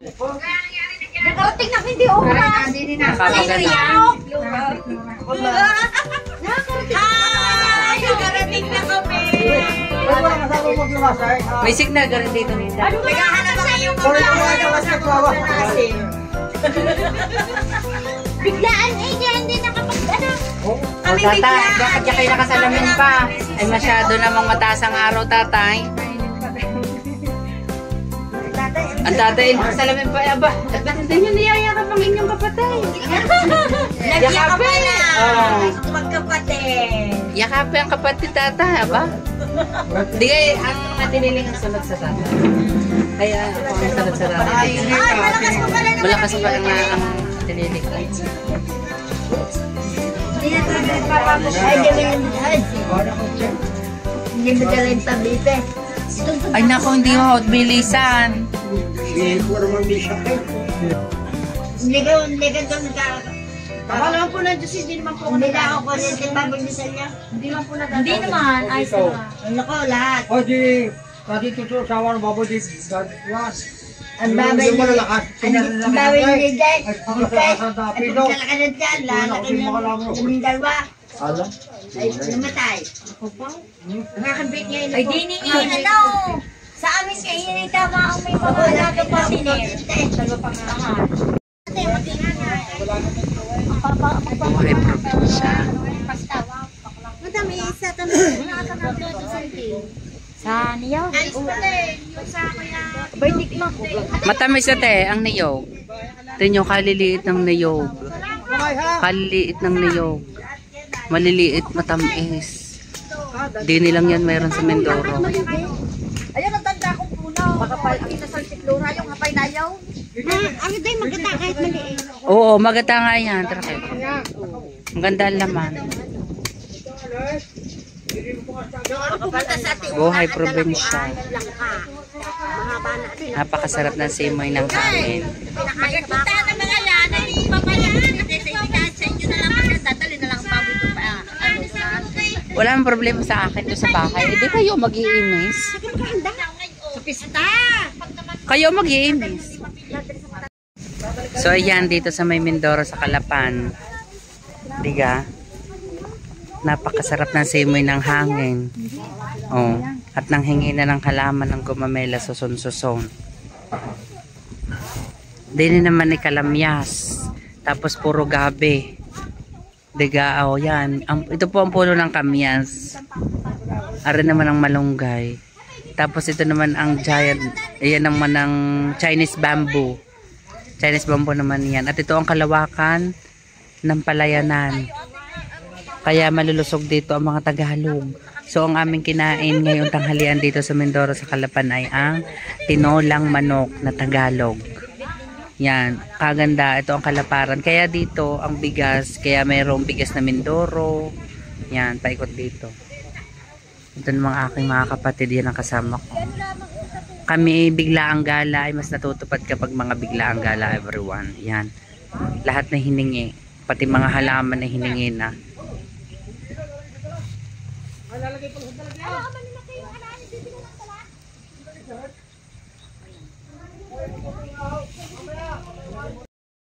Nakarating na hindi oras. Nakakaganda. Nakarating na kami. May signal ka rin dito nila. Naghahanap na yung mga biglaan hindi nakapag-ano. O tatay, bakit kayo nakasalamin pa? Ay masyado namang mataas ang araw, tatay. Ang tatay, nakasalamin pa. Aba, at ba't hindi nyo niyayakap ang inyong kapatid? Nagyakapan na. Magkapatid. Yakapin ang kapatid, tatay, aba? Di kayo, ang matiniling ang sunod sa tatay. Kaya ako ang sunod sa tatay. Ay, malakas mo pala naman. Malakas pa ang matiniling. Hindi na tayo papapos. Ay, hindi mo dala yung tablete. Ay nako, hindi ho, bilisan. Hindi ka doon ka. Baka naman po na Diyos, hindi naman po ako Hindi na ako kuryente pa bilisan niya. Hindi naman po nagagawa. Hindi naman, ayos naman. Ano ko, lahat. O di, tadi tutup sawa ng baboy di was. Ang babay Yung malalakas. Ang babay ni Jay. Ay, At pagkalakad na dyan, lalaki niya yung dalawa. Alam? Ay, namatay. Nakakabit niya yun. Ay, di ni ano. Sa amin kayo ni tama ang may pag-alaga pa sinir. Dalawa pa nga nga. Buhay probinsya. Madami isa tanong. Sa niyaw? Matamis na te, ang niyog. Tingnan nyo, kaliliit ng niyog. Kaliliit ng niyog. Maliliit, matamis. Di nilang yan mayroon sa Mindoro. Ayun, ang tanda kong puno. Makapal, ang isa sa siklura, yung hapay na yaw. Ano tayo magkata kahit maliit? Oo, magata nga yan. Tara kayo. Ang ganda ang laman. Buhay probinsya. Napakasarap ng simoy ng hangin. Magkita ng mga yan, hindi pa pa yan. Kasi sa inyo na lang yan, dadali na lang ang paborito pa. Wala nang problema sa akin to sa bahay. Hindi kayo mag-iimis. Sa pista! Kayo mag-iimis. So ayan, dito sa may Mindoro sa Calapan. Diga. Napakasarap ng simoy ng hangin. Oh, at nang hingi na ng halaman ng gumamela suson-suson. Dini naman ni kalamyas. Tapos puro gabi. Diga, oh yan. Ito po ang puno ng kamyas. Ari naman ang malunggay. Tapos ito naman ang giant. Ayan naman ang Chinese bamboo. Chinese bamboo naman yan. At ito ang kalawakan ng palayanan. Kaya malulusog dito ang mga Tagalog. So ang aming kinain ngayong tanghalian dito sa Mindoro sa Calapan ay ang tinolang manok na Tagalog. Yan, kaganda. Ito ang kalaparan. Kaya dito ang bigas, kaya mayroong bigas na Mindoro. Yan, paikot dito. Ito namang aking mga kapatid, yan ang kasama ko. Kami biglaang gala ay mas natutupad kapag mga biglaang gala, everyone. Yan. Lahat na hiningi. Pati mga halaman na hiningi na.